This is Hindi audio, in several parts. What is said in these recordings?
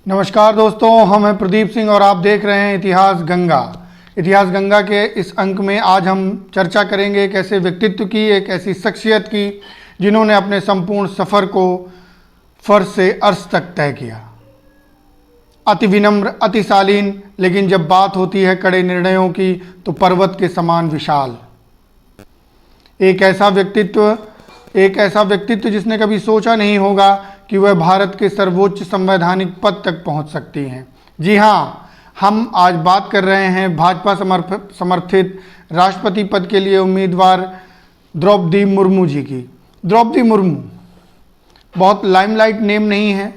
नमस्कार दोस्तों, हम हैं प्रदीप सिंह और आप देख रहे हैं इतिहास गंगा। इतिहास गंगा के इस अंक में आज हम चर्चा करेंगे एक ऐसे व्यक्तित्व की, एक ऐसी शख्सियत की जिन्होंने अपने संपूर्ण सफ़र को फर्श से अर्श तक तय किया। अति विनम्र, अति शालीन, लेकिन जब बात होती है कड़े निर्णयों की तो पर्वत के समान विशाल। एक ऐसा व्यक्तित्व जिसने कभी सोचा नहीं होगा कि वह भारत के सर्वोच्च संवैधानिक पद तक पहुंच सकती हैं। जी हाँ, हम आज बात कर रहे हैं भाजपा समर्थित राष्ट्रपति पद के लिए उम्मीदवार द्रौपदी मुर्मू जी की। द्रौपदी मुर्मू बहुत लाइमलाइट नेम नहीं है,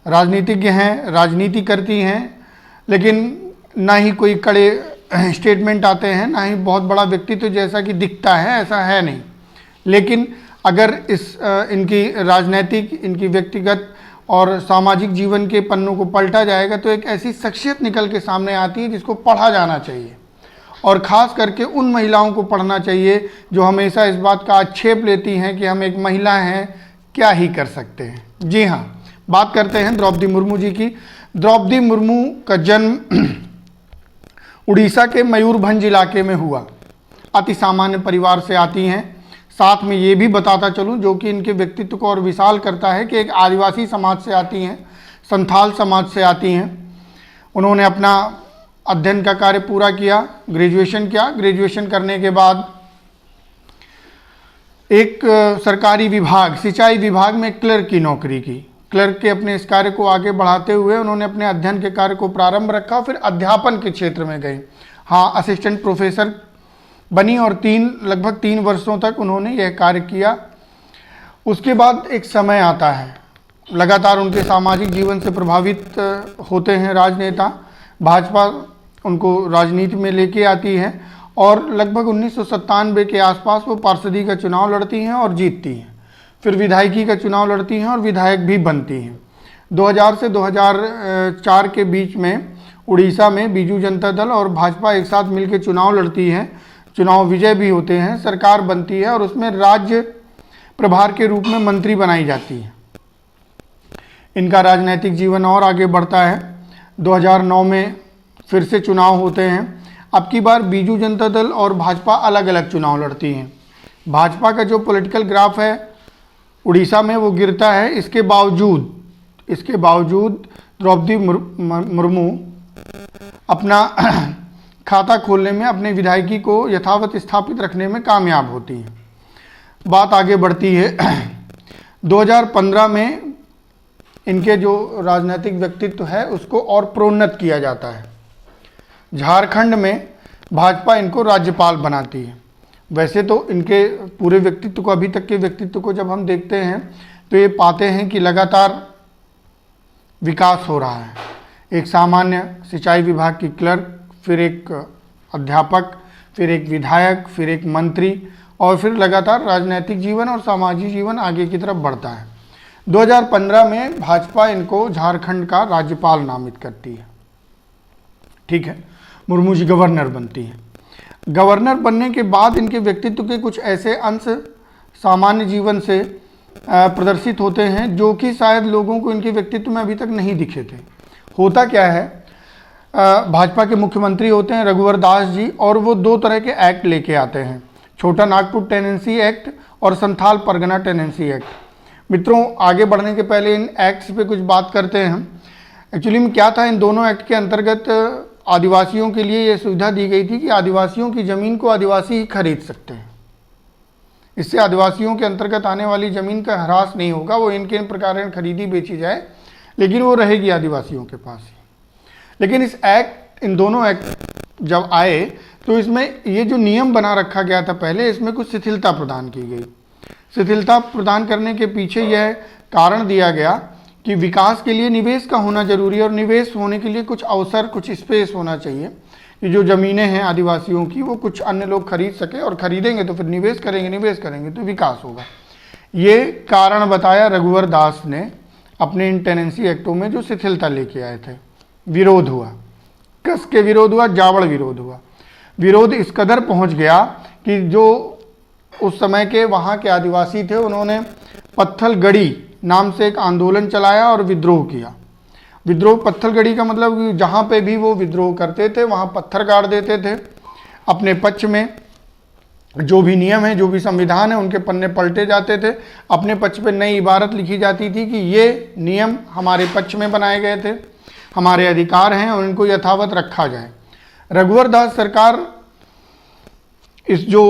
राजनीतिज्ञ हैं, राजनीति करती हैं, लेकिन ना ही कोई कड़े स्टेटमेंट आते हैं, ना ही बहुत बड़ा व्यक्तित्व जैसा कि दिखता है, ऐसा है नहीं। लेकिन अगर इनकी राजनीतिक, इनकी व्यक्तिगत और सामाजिक जीवन के पन्नों को पलटा जाएगा तो एक ऐसी शख्सियत निकल के सामने आती है जिसको पढ़ा जाना चाहिए, और ख़ास करके उन महिलाओं को पढ़ना चाहिए जो हमेशा इस बात का आक्षेप लेती हैं कि हम एक महिला हैं, क्या ही कर सकते हैं। जी हाँ, बात करते हैं द्रौपदी मुर्मू जी की। द्रौपदी मुर्मू का जन्म उड़ीसा के मयूरभंज इलाके में हुआ। अति सामान्य परिवार से आती हैं। साथ में ये भी बताता चलूं, जो कि इनके व्यक्तित्व को और विशाल करता है, कि एक आदिवासी समाज से आती हैं, संथाल समाज से आती हैं। उन्होंने अपना अध्ययन का कार्य पूरा किया, ग्रेजुएशन किया। ग्रेजुएशन करने के बाद एक सरकारी विभाग, सिंचाई विभाग में क्लर्क की नौकरी की। क्लर्क के अपने इस कार्य को आगे बढ़ाते हुए उन्होंने अपने अध्ययन के कार्य को प्रारंभ रखा, फिर अध्यापन के क्षेत्र में गए। हाँ, असिस्टेंट प्रोफेसर बनी और लगभग 3 वर्षों तक उन्होंने यह कार्य किया। उसके बाद एक समय आता है, लगातार उनके सामाजिक जीवन से प्रभावित होते हैं राजनेता। भाजपा उनको राजनीति में लेके आती है और लगभग 1997 के आसपास वो पार्षदी का चुनाव लड़ती हैं और जीतती हैं। फिर विधायकी का चुनाव लड़ती हैं और विधायक भी बनती हैं। 2000 से 2004 के बीच में उड़ीसा में बीजू जनता दल और भाजपा एक साथ मिलकर चुनाव लड़ती हैं, चुनाव विजय भी होते हैं, सरकार बनती है और उसमें राज्य प्रभार के रूप में मंत्री बनाई जाती है। इनका राजनीतिक जीवन और आगे बढ़ता है। 2009 में फिर से चुनाव होते हैं। अब की बार बीजू जनता दल और भाजपा अलग अलग चुनाव लड़ती हैं। भाजपा का जो पॉलिटिकल ग्राफ है उड़ीसा में वो गिरता है। इसके बावजूद द्रौपदी मुर्मू अपना खाता खोलने में, अपने विधायकी को यथावत स्थापित रखने में कामयाब होती हैं। बात आगे बढ़ती है। 2015 में इनके जो राजनीतिक व्यक्तित्व है उसको और प्रोन्नत किया जाता है। झारखंड में भाजपा इनको राज्यपाल बनाती है। वैसे तो इनके पूरे व्यक्तित्व को, अभी तक के व्यक्तित्व को जब हम देखते हैं तो ये पाते हैं कि लगातार विकास हो रहा है। एक सामान्य सिंचाई विभाग की क्लर्क, फिर एक अध्यापक, फिर एक विधायक, फिर एक मंत्री, और फिर लगातार राजनीतिक जीवन और सामाजिक जीवन आगे की तरफ बढ़ता है। 2015 में भाजपा इनको झारखंड का राज्यपाल नामित करती है। ठीक है, मुर्मू जी गवर्नर बनती हैं। गवर्नर बनने के बाद इनके व्यक्तित्व के कुछ ऐसे अंश सामान्य जीवन से प्रदर्शित होते हैं जो कि शायद लोगों को इनके व्यक्तित्व में अभी तक नहीं दिखे थे। होता क्या है, भाजपा के मुख्यमंत्री होते हैं रघुवर दास जी, और वो 2 तरह के एक्ट लेके आते हैं, छोटा नागपुर टेनेंसी एक्ट और संथाल परगना टेनेंसी एक्ट। मित्रों, आगे बढ़ने के पहले इन एक्ट्स पे कुछ बात करते हैं हम। एक्चुअली में क्या था, इन दोनों एक्ट के अंतर्गत आदिवासियों के लिए ये सुविधा दी गई थी कि आदिवासियों की ज़मीन को आदिवासी ही खरीद सकते हैं। इससे आदिवासियों के अंतर्गत आने वाली ज़मीन का ह्रास नहीं होगा, वो इनके प्रकार खरीदी बेची जाए, लेकिन वो रहेगी आदिवासियों के पास ही। लेकिन इन दोनों एक्ट जब आए तो इसमें ये जो नियम बना रखा गया था पहले, इसमें कुछ शिथिलता प्रदान की गई। शिथिलता प्रदान करने के पीछे यह कारण दिया गया कि विकास के लिए निवेश का होना जरूरी है, और निवेश होने के लिए कुछ अवसर, कुछ स्पेस होना चाहिए कि जो ज़मीनें हैं आदिवासियों की वो कुछ अन्य लोग खरीद सके, और खरीदेंगे तो फिर निवेश करेंगे तो विकास होगा। ये कारण बताया रघुवर दास ने अपने इन टेनेंसी एक्टों में जो शिथिलता लेके आए थे। विरोध हुआ, कस के विरोध हुआ, जावड़ विरोध हुआ। विरोध इस कदर पहुंच गया कि जो उस समय के वहाँ के आदिवासी थे उन्होंने पत्थलगड़ी नाम से एक आंदोलन चलाया और विद्रोह किया। विद्रोह पत्थलगड़ी का मतलब कि जहाँ पे भी वो विद्रोह करते थे वहाँ पत्थर गाड़ देते थे। अपने पक्ष में जो भी नियम है, जो भी संविधान है, उनके पन्ने पलटे जाते थे। अपने पक्ष पे नई इबारत लिखी जाती थी कि ये नियम हमारे पक्ष में बनाए गए थे, हमारे अधिकार हैं और इनको यथावत रखा जाए। रघुवर दास सरकार इस जो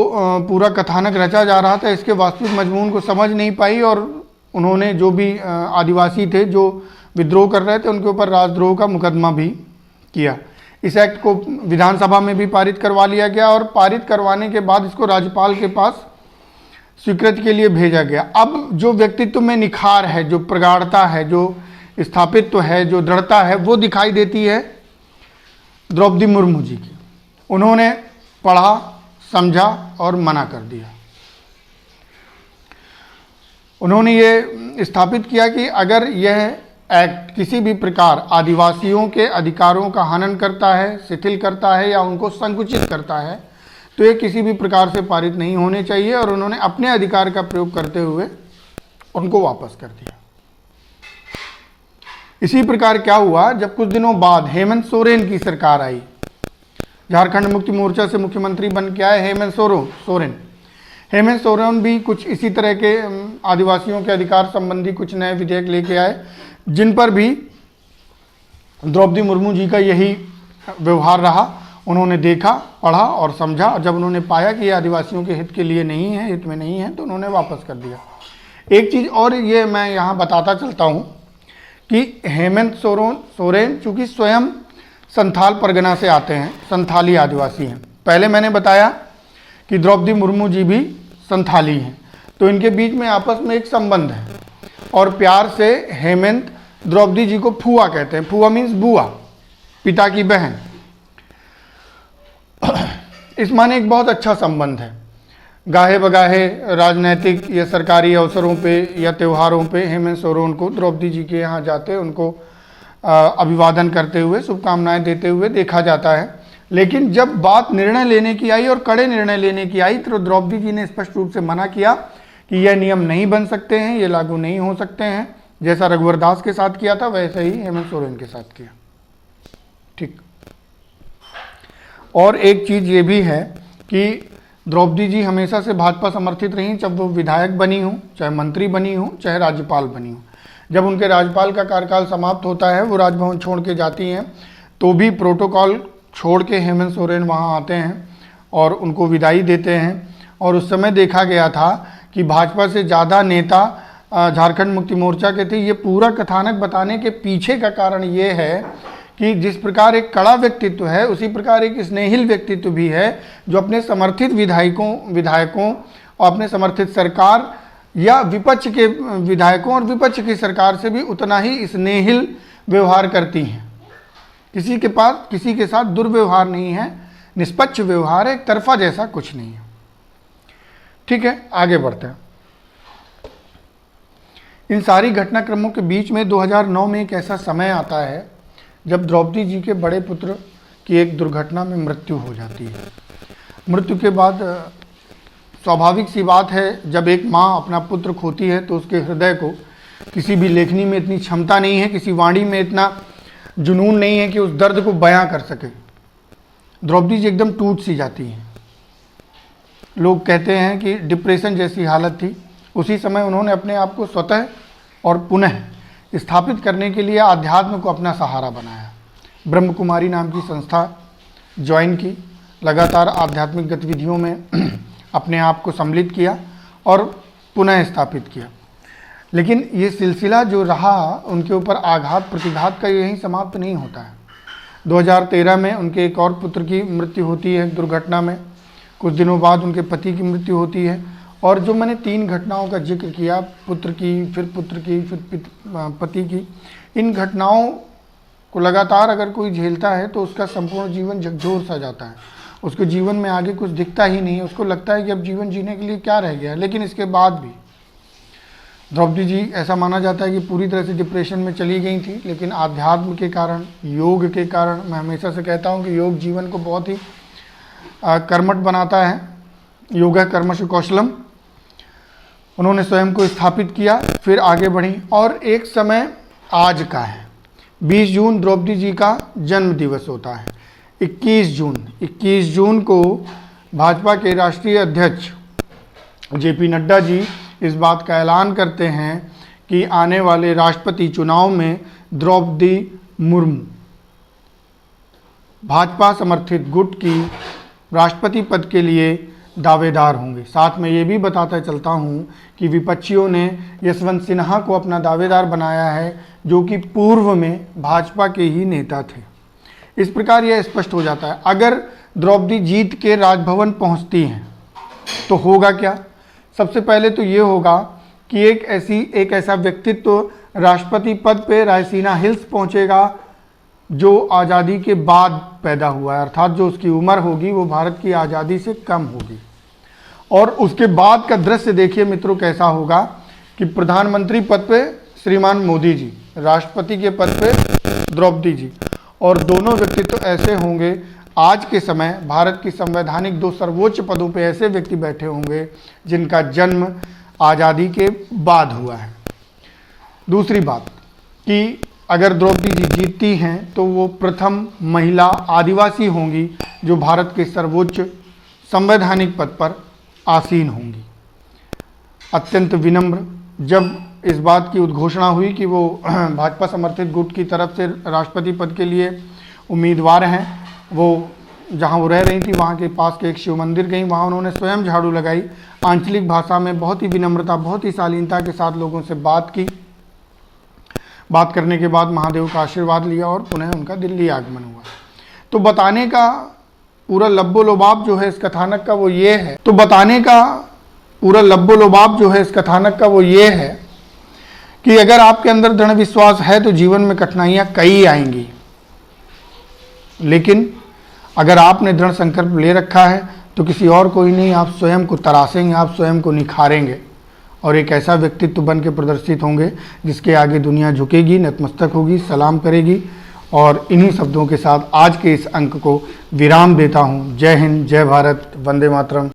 पूरा कथानक रचा जा रहा था इसके वास्तविक मजमून को समझ नहीं पाई और उन्होंने जो भी आदिवासी थे जो विद्रोह कर रहे थे उनके ऊपर राजद्रोह का मुकदमा भी किया। इस एक्ट को विधानसभा में भी पारित करवा लिया गया और पारित करवाने के बाद इसको राज्यपाल के पास स्वीकृति के लिए भेजा गया। अब जो व्यक्तित्व में निखार है, जो प्रगाढ़ता है, जो स्थापित्व है, जो दृढ़ता है, वो दिखाई देती है द्रौपदी मुर्मू जी की। उन्होंने पढ़ा, समझा और मना कर दिया। उन्होंने ये स्थापित किया कि अगर यह एक्ट किसी भी प्रकार आदिवासियों के अधिकारों का हनन करता है, शिथिल करता है या उनको संकुचित करता है तो ये किसी भी प्रकार से पारित नहीं होने चाहिए और उन्होंने अपने अधिकार का प्रयोग करते हुए उनको वापस कर दिया। इसी प्रकार क्या हुआ, जब कुछ दिनों बाद हेमंत सोरेन की सरकार आई, झारखंड मुक्ति मोर्चा से मुख्यमंत्री बन के आए हेमंत सोरेन। हेमंत सोरेन भी कुछ इसी तरह के आदिवासियों के अधिकार संबंधी कुछ नए विधेयक लेके आए जिन पर भी द्रौपदी मुर्मू जी का यही व्यवहार रहा। उन्होंने देखा, पढ़ा और समझा और जब उन्होंने पाया कि ये आदिवासियों के हित के लिए नहीं है, हित में नहीं है, तो उन्होंने वापस कर दिया। एक चीज़ और ये मैं यहाँ बताता चलता हूँ कि हेमंत सोरेन चूँकि स्वयं संथाल परगना से आते हैं, संथाली आदिवासी हैं। पहले मैंने बताया कि द्रौपदी मुर्मू जी भी संथाली हैं, तो इनके बीच में आपस में एक संबंध है और प्यार से हेमंत द्रौपदी जी को फूआ कहते हैं। फूआ मीन्स बुआ, पिता की बहन। इस माने एक बहुत अच्छा संबंध है। गाहे बगाहे राजनैतिक या सरकारी अवसरों पे या त्योहारों पे हेमंत सोरेन को द्रौपदी जी के यहाँ जाते, उनको अभिवादन करते हुए, शुभकामनाएं देते हुए देखा जाता है। लेकिन जब बात निर्णय लेने की आई और कड़े निर्णय लेने की आई तो द्रौपदी जी ने स्पष्ट रूप से मना किया कि यह नियम नहीं बन सकते हैं, ये लागू नहीं हो सकते हैं। जैसा रघुवर दास के साथ किया था वैसे ही हेमंत सोरेन के साथ किया। ठीक। और एक चीज़ ये भी है कि द्रौपदी जी हमेशा से भाजपा समर्थित रहीं, चाहे वो विधायक बनी हो, चाहे मंत्री बनी हो, चाहे राज्यपाल बनी हो। जब उनके राज्यपाल का कार्यकाल समाप्त होता है, वो राजभवन छोड़ के जाती हैं, तो भी प्रोटोकॉल छोड़ के हेमंत सोरेन वहाँ आते हैं और उनको विदाई देते हैं। और उस समय देखा गया था कि भाजपा से ज़्यादा नेता झारखंड मुक्ति मोर्चा के थे। ये पूरा कथानक बताने के पीछे का कारण ये है कि जिस प्रकार एक कड़ा व्यक्तित्व है उसी प्रकार एक स्नेहिल व्यक्तित्व भी है जो अपने समर्थित विधायकों और अपने समर्थित सरकार या विपक्ष के विधायकों और विपक्ष की सरकार से भी उतना ही स्नेहिल व्यवहार करती हैं। किसी के साथ दुर्व्यवहार नहीं है, निष्पक्ष व्यवहार है, एक तरफा जैसा कुछ नहीं है। ठीक है, आगे बढ़ते हैं। इन सारी घटनाक्रमों के बीच में 2009 में एक ऐसा समय आता है जब द्रौपदी जी के बड़े पुत्र की एक दुर्घटना में मृत्यु हो जाती है। मृत्यु के बाद स्वाभाविक सी बात है, जब एक माँ अपना पुत्र खोती है तो उसके हृदय को किसी भी लेखनी में इतनी क्षमता नहीं है, किसी वाणी में इतना जुनून नहीं है कि उस दर्द को बयां कर सके। द्रौपदी जी एकदम टूट सी जाती हैं। लोग कहते हैं कि डिप्रेशन जैसी हालत थी। उसी समय उन्होंने अपने आप को स्वतः और पुनः स्थापित करने के लिए आध्यात्म को अपना सहारा बनाया। ब्रह्म कुमारी नाम की संस्था ज्वाइन की, लगातार आध्यात्मिक गतिविधियों में अपने आप को सम्मिलित किया और पुनः स्थापित किया। लेकिन ये सिलसिला जो रहा, उनके ऊपर आघात प्रतिघात का यहीं समाप्त नहीं होता है। 2013 में उनके एक और पुत्र की मृत्यु होती है दुर्घटना में। कुछ दिनों बाद उनके पति की मृत्यु होती है। और जो मैंने 3 घटनाओं का जिक्र किया, पुत्र की, फिर पति की, इन घटनाओं को लगातार अगर कोई झेलता है तो उसका संपूर्ण जीवन झकझोर सा जाता है। उसके जीवन में आगे कुछ दिखता ही नहीं है। उसको लगता है कि अब जीवन जीने के लिए क्या रह गया। लेकिन इसके बाद भी द्रौपदी जी ऐसा माना जाता है कि पूरी तरह से डिप्रेशन में चली गई थी, लेकिन आध्यात्म के कारण, योग के कारण, मैं हमेशा से कहता हूँ कि योग जीवन को बहुत ही कर्मठ बनाता है। योगा कर्मसु कौशलम। उन्होंने स्वयं को स्थापित किया, फिर आगे बढ़ी और एक समय आज का है 20 जून द्रौपदी जी का जन्म दिवस होता है। 21 जून को भाजपा के राष्ट्रीय अध्यक्ष जेपी नड्डा जी इस बात का ऐलान करते हैं कि आने वाले राष्ट्रपति चुनाव में द्रौपदी मुर्मू भाजपा समर्थित गुट की राष्ट्रपति पद के लिए दावेदार होंगे। साथ में ये भी बताता चलता हूँ कि विपक्षियों ने यशवंत सिन्हा को अपना दावेदार बनाया है, जो कि पूर्व में भाजपा के ही नेता थे। इस प्रकार यह स्पष्ट हो जाता है, अगर द्रौपदी जीत के राजभवन पहुँचती हैं तो होगा क्या। सबसे पहले तो ये होगा कि एक ऐसा व्यक्तित्व राष्ट्रपति पद पे रायसीना हिल्स पहुँचेगा जो आज़ादी के बाद पैदा हुआ है, अर्थात जो उसकी उम्र होगी वो भारत की आज़ादी से कम होगी। और उसके बाद का दृश्य देखिए मित्रों कैसा होगा कि प्रधानमंत्री पद पे श्रीमान मोदी जी, राष्ट्रपति के पद पे द्रौपदी जी, और दोनों व्यक्तित्व ऐसे होंगे, आज के समय भारत की संवैधानिक 2 सर्वोच्च पदों पे ऐसे व्यक्ति बैठे होंगे जिनका जन्म आज़ादी के बाद हुआ है। दूसरी बात कि अगर द्रौपदी जी जीतती हैं तो वो प्रथम महिला आदिवासी होंगी जो भारत के सर्वोच्च संवैधानिक पद पर आसीन होंगी। अत्यंत विनम्र, जब इस बात की उद्घोषणा हुई कि वो भाजपा समर्थित गुट की तरफ से राष्ट्रपति पद के लिए उम्मीदवार हैं, वो जहां वो रह रही थी वहां के पास के एक शिव मंदिर गई, वहां उन्होंने स्वयं झाड़ू लगाई, आंचलिक भाषा में बहुत ही विनम्रता, बहुत ही शालीनता के साथ लोगों से बात की। बात करने के बाद महादेव का आशीर्वाद लिया और पुनः उनका दिल्ली आगमन हुआ। तो बताने का पूरा लब्बो-लुबाब जो है इस कथानक का वो ये है कि अगर आपके अंदर दृढ़ विश्वास है तो जीवन में कठिनाइयाँ कई आएंगी, लेकिन अगर आपने दृढ़ संकल्प ले रखा है तो किसी और कोई नहीं, आप स्वयं को तरासेंगे, आप स्वयं को निखारेंगे और एक ऐसा व्यक्तित्व बन के प्रदर्शित होंगे जिसके आगे दुनिया झुकेगी, नतमस्तक होगी, सलाम करेगी। और इन्हीं शब्दों के साथ आज के इस अंक को विराम देता हूँ। जय हिंद, जय भारत, वंदे मातरम।